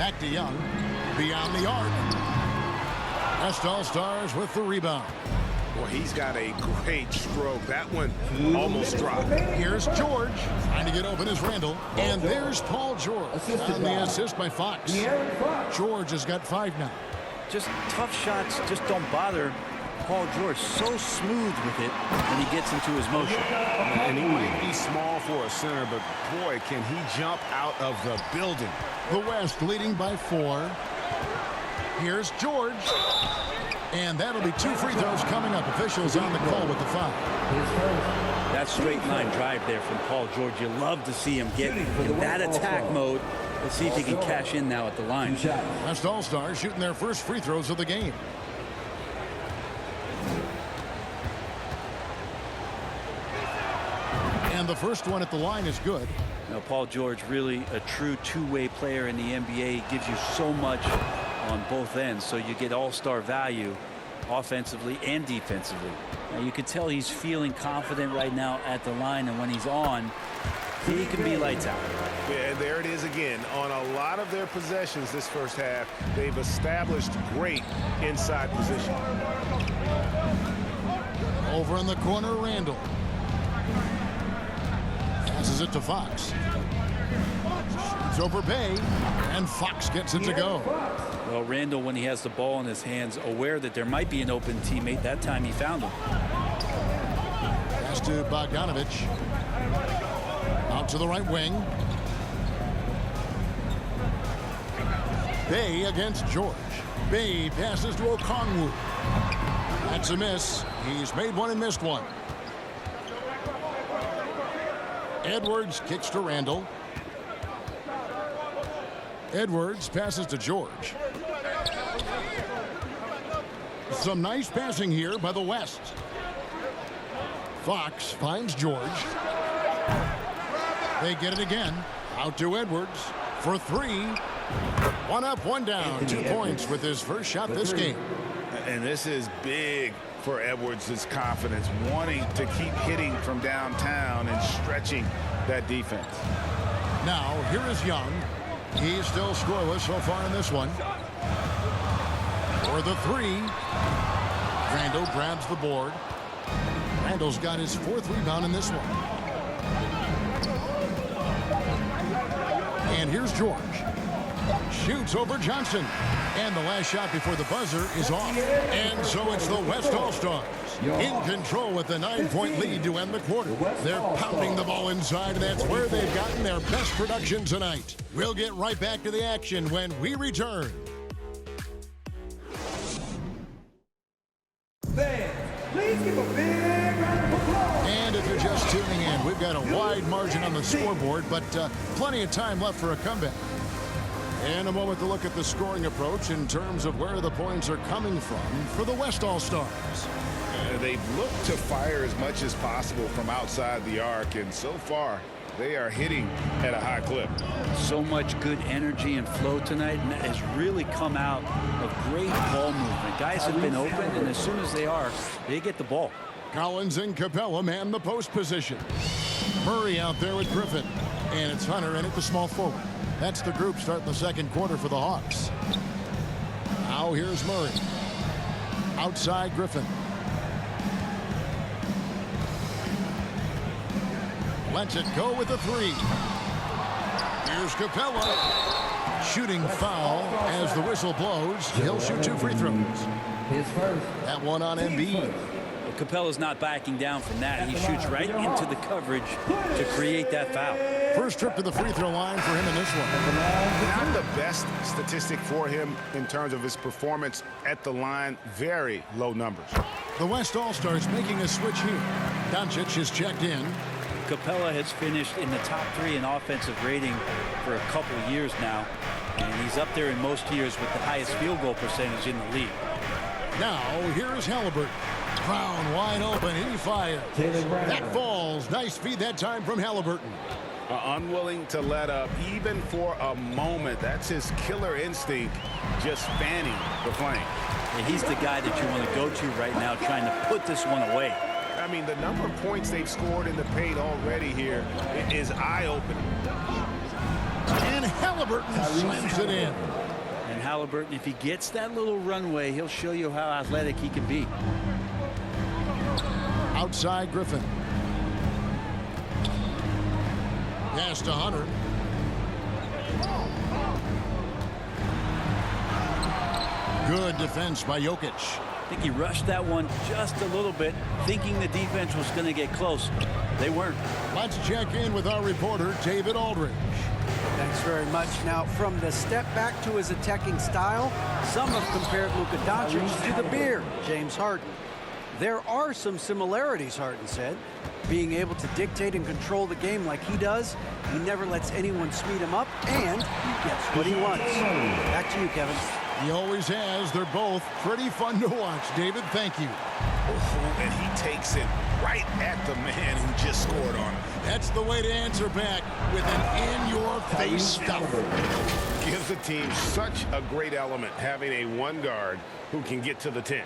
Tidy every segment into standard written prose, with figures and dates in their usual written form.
Back to Young. Beyond the arc. West All-Stars with the rebound. Well, he's got a great stroke. That one almost dropped. Here's George trying to get open as Randall. And there's Paul George on the assist by Fox. George has got 5 now. Just tough shots just don't bother Paul George. So smooth with it when he gets into his motion. And he might be small for a center, but boy, can he jump out of the building. The West leading by 4. Here's George. And that'll be 2 free throws coming up. Officials on the call with the foul. That straight line drive there from Paul George. You love to see him get in that attack mode. Let's see if he can cash in now at the line. West All-Stars shooting their first free throws of the game. And the first one at the line is good. Now, Paul George, really a true two-way player in the NBA. Gives you so much on both ends, so you get all-star value offensively and defensively. Now, you can tell he's feeling confident right now at the line, and when he's on, he can be lights out. Yeah, there it is again. On a lot of their possessions this first half, they've established great inside position. Over in the corner, Randall. Passes it to Fox. It's over Bay, and Fox gets it to go. Well, Randall, when he has the ball in his hands, aware that there might be an open teammate. That time he found him. Pass to Bogdanovich. Out to the right wing. Bay against George. Bay passes to Okongwu. That's a miss. He's made one and missed one. Edwards kicks to Randall. Edwards passes to George. Some nice passing here by the West. Fox finds George. They get it again. Out to Edwards for 3. 1 up, 1 down. 2 points with his first shot this game. And this is big for Edwards' confidence, wanting to keep hitting from downtown and stretching that defense. Now, here is Young. He's still scoreless so far in this one. For the 3. Randall grabs the board. Randall's got his 4th rebound in this one. And here's George. Shoots over Johnson. And the last shot before the buzzer is off. And so it's the West All-Stars in control with the 9-point lead to end the quarter. They're pounding the ball inside, and that's where they've gotten their best production tonight. We'll get right back to the action when we return. Please give a big round of applause. And if you're just tuning in, we've got a wide margin on the scoreboard, but plenty of time left for a comeback. And a moment to look at the scoring approach in terms of where the points are coming from for the West All-Stars. They've looked to fire as much as possible from outside the arc, and so far they are hitting at a high clip. So much good energy and flow tonight, and that has really come out of great ball movement. Guys have been open, and as soon as they get the ball. Collins and Capella man the post position. Murray out there with Griffin. And it's Hunter in at the small forward. That's the group starting the second quarter for the Hawks. Now here's Murray. Outside Griffin. Lets it go with the 3. Here's Capella. Shooting foul as the whistle blows. He'll shoot 2 free throws. That one on Embiid. Well, Capella's not backing down from that. He shoots right into the coverage to create that foul. First trip to the free throw line for him in this one. Not the best statistic for him in terms of his performance at the line. Very low numbers. The West All-Stars making a switch here. Doncic is checked in. Capella has finished in the top 3 in offensive rating for a couple years now, and he's up there in most years with the highest field goal percentage in the league. Now here's Halliburton. Brown wide open. He fires. That falls. Nice feed that time from Halliburton. Unwilling to let up even for a moment. That's his killer instinct, just fanning the flame. And he's the guy that you want to go to right now, trying to put this one away. I mean, the number of points they've scored in the paint already here is eye-opening. And Halliburton slams it in. And Halliburton, if he gets that little runway, he'll show you how athletic he can be. Outside Griffin. Pass to Hunter. Good defense by Jokic. I think he rushed that one just a little bit, thinking the defense was going to get close. They weren't. Let's check in with our reporter, David Aldridge. Thanks very much. Now, from the step back to his attacking style, some have compared Luka Doncic to the beard, James Harden. There are some similarities, Harden said. Being able to dictate and control the game like he does, he never lets anyone speed him up, and he gets what he wants. Back to you, Kevin. He always has. They're both pretty fun to watch. David, thank you. And he takes it right at the man who just scored on him. That's the way to answer back with an in-your-face stuff. Gives the team such a great element having a one guard who can get to the 10.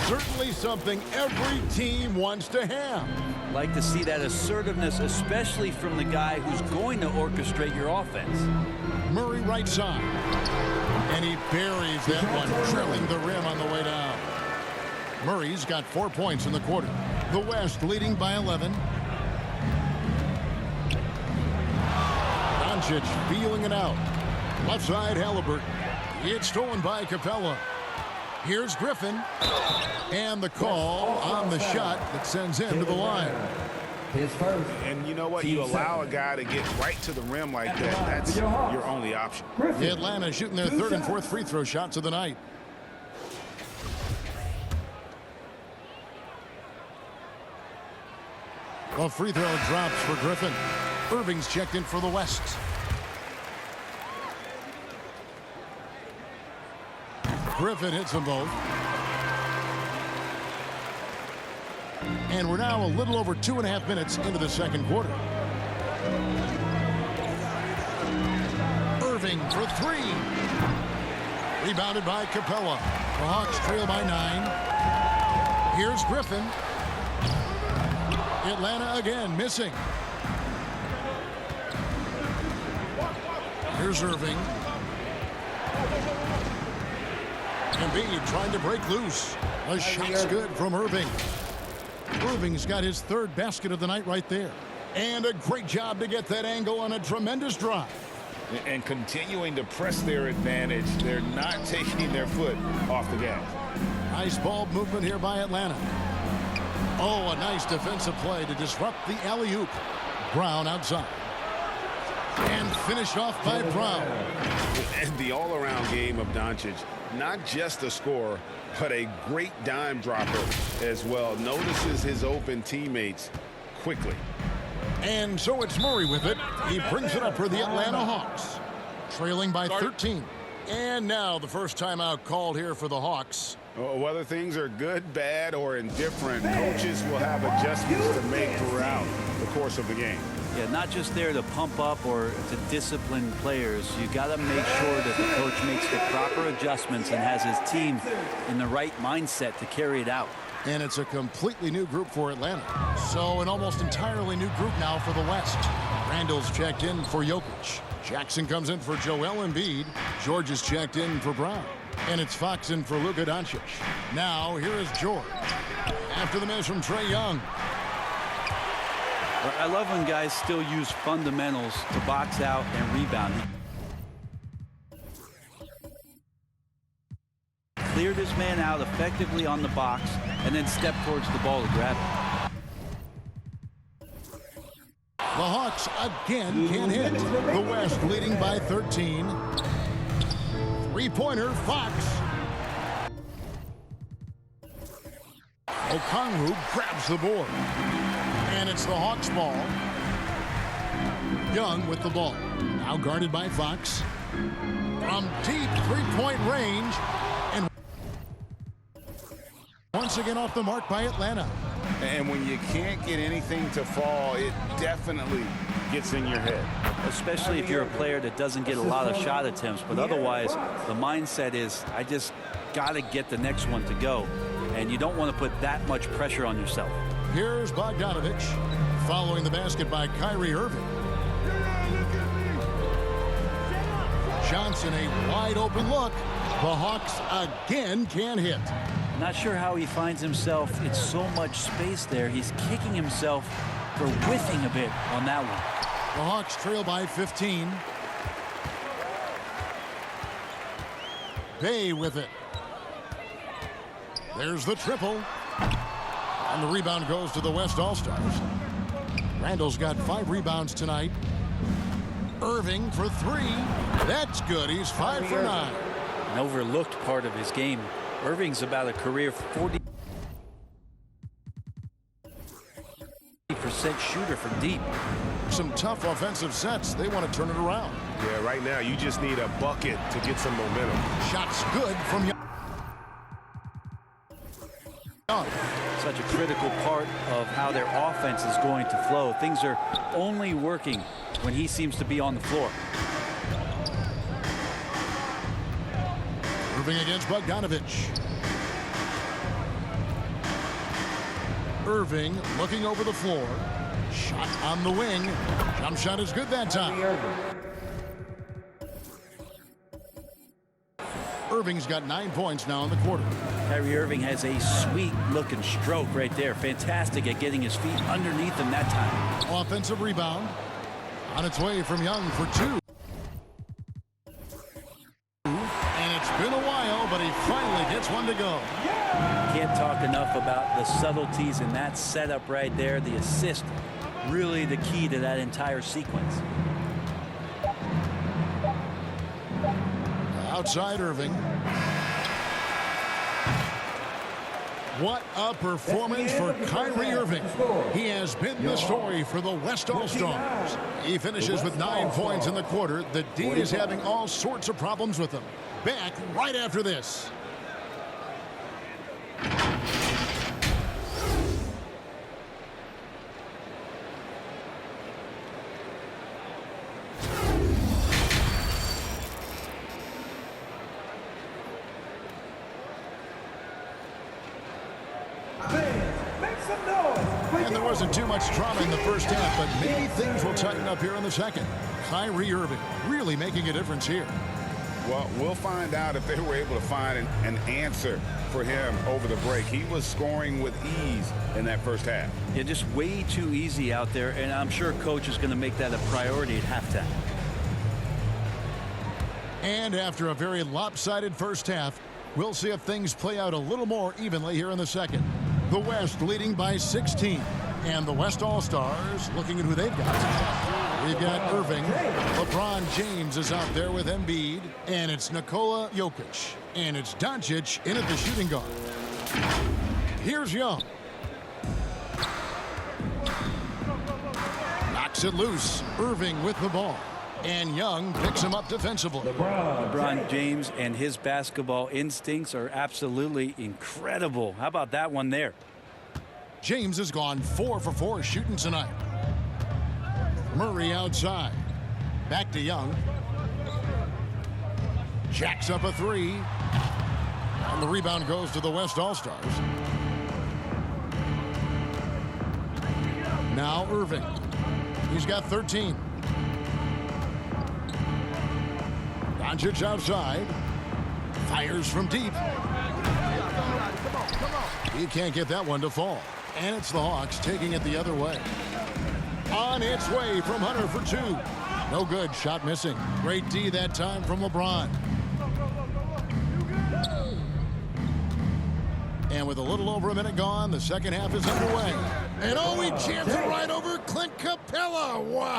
Certainly something every team wants to have. Like to see that assertiveness, especially from the guy who's going to orchestrate your offense. Murray right side. And he buries that one, drilling the rim on the way down. Murray's got 4 points in the quarter. The West leading by 11. Doncic feeling it out. Left side Halliburton. It's stolen by Capella. Here's Griffin. And the call on the shot that sends him to the line. And you know what? You allow a guy to get right to the rim like that. That's your only option. Atlanta shooting their third and fourth free throw shots of the night. A free throw drops for Griffin. Irving's checked in for the West. Griffin hits them both. And we're now a little over 2.5 minutes into the second quarter. Irving for three. Rebounded by Capella. The Hawks trail by 9. Here's Griffin. Atlanta again missing. Here's Irving. Embiid trying to break loose. A shot's good from Irving. Irving's got his third basket of the night right there. And a great job to get that angle on a tremendous drive. And continuing to press their advantage. They're not taking their foot off the gas. Nice ball movement here by Atlanta. Oh, a nice defensive play to disrupt the alley-oop. Brown outside. And finished off by Brown. And the all-around game of Doncic. Not just a scorer, but a great dime dropper as well. Notices his open teammates quickly. And so it's Murray with it. He brings it up for the Atlanta Hawks. Trailing by 13. And now the first timeout called here for the Hawks. Whether things are good, bad, or indifferent, coaches will have adjustments to make throughout the course of the game. Yeah, not just there to pump up or to discipline players. You got to make sure that the coach makes the proper adjustments and has his team in the right mindset to carry it out. And it's a completely new group for Atlanta. So an almost entirely new group now for the West. Randall's checked in for Jokic. Jackson comes in for Joel Embiid. George is checked in for Brown. And it's Fox in for Luka Doncic. Now here is George. After the miss from Trae Young. I love when guys still use fundamentals to box out and rebound. Cleared his man out effectively on the box and then stepped towards the ball to grab it. The Hawks again can't hit. The West leading by 13. Three-pointer, Fox. Okongwu grabs the board. And it's the Hawks' ball. Young with the ball. Now guarded by Fox. From deep three-point range. And once again off the mark by Atlanta. And when you can't get anything to fall, it definitely gets in your head. Especially if you're a player that doesn't get a lot of shot attempts. But otherwise, the mindset is, I just got to get the next one to go. And you don't want to put that much pressure on yourself. Here's Bogdanovich following the basket by Kyrie Irving. Johnson, a wide open look. The Hawks again can't hit. Not sure how he finds himself. It's so much space there. He's kicking himself for whiffing a bit on that one. The Hawks trail by 15. Bay with it. There's the triple. And the rebound goes to the West All-Stars. Randall's got 5 rebounds tonight. Irving for 3. That's good. He's 5 for 9. An overlooked part of his game. Irving's about a career 40% shooter from deep. Some tough offensive sets. They want to turn it around. Yeah, right now you just need a bucket to get some momentum. Shots good from Young. Such a critical part of how their offense is going to flow. Things are only working when he seems to be on the floor. Irving against Bogdanovich. Irving looking over the floor. Shot on the wing. Jump shot is good that time. Irving's got 9 points now in the quarter. Kyrie Irving has a sweet looking stroke right there. Fantastic at getting his feet underneath him that time. Offensive rebound. On its way from Young for 2. And it's been a while, but he finally gets one to go. Can't talk enough about the subtleties in that setup right there. The assist, really the key to that entire sequence. Outside Irving. What a performance for Kyrie Irving. He has been the story for the West All-Stars. He finishes with 9 points in the quarter. The D is having all sorts of problems with him. Back right after this. And there wasn't too much drama in the first half, but maybe things will tighten up here in the second. Kyrie Irving really making a difference here. Well, we'll find out if they were able to find an answer for him over the break. He was scoring with ease in that first half. Yeah, just way too easy out there, and I'm sure coach is going to make that a priority at halftime. And after a very lopsided first half, we'll see if things play out a little more evenly here in the second. The West leading by 16. And the West All-Stars looking at who they've got. We've got Irving. LeBron James is out there with Embiid. And it's Nikola Jokic. And it's Doncic in at the shooting guard. Here's Young. Knocks it loose. Irving with the ball. And Young picks him up defensively. LeBron James and his basketball instincts are absolutely incredible. How about that one there? James has gone 4 for 4 shooting tonight. Murray outside. Back to Young. Jacks up a 3. And the rebound goes to the West All-Stars. Now Irving. He's got 13. Doncic outside. Fires from deep. He can't get that one to fall. And it's the Hawks taking it the other way. On its way from Hunter for 2. No good. Shot missing. Great D that time from LeBron. And with a little over a minute gone, the second half is underway. And oh, he jams it right over Clint Capella. Wow.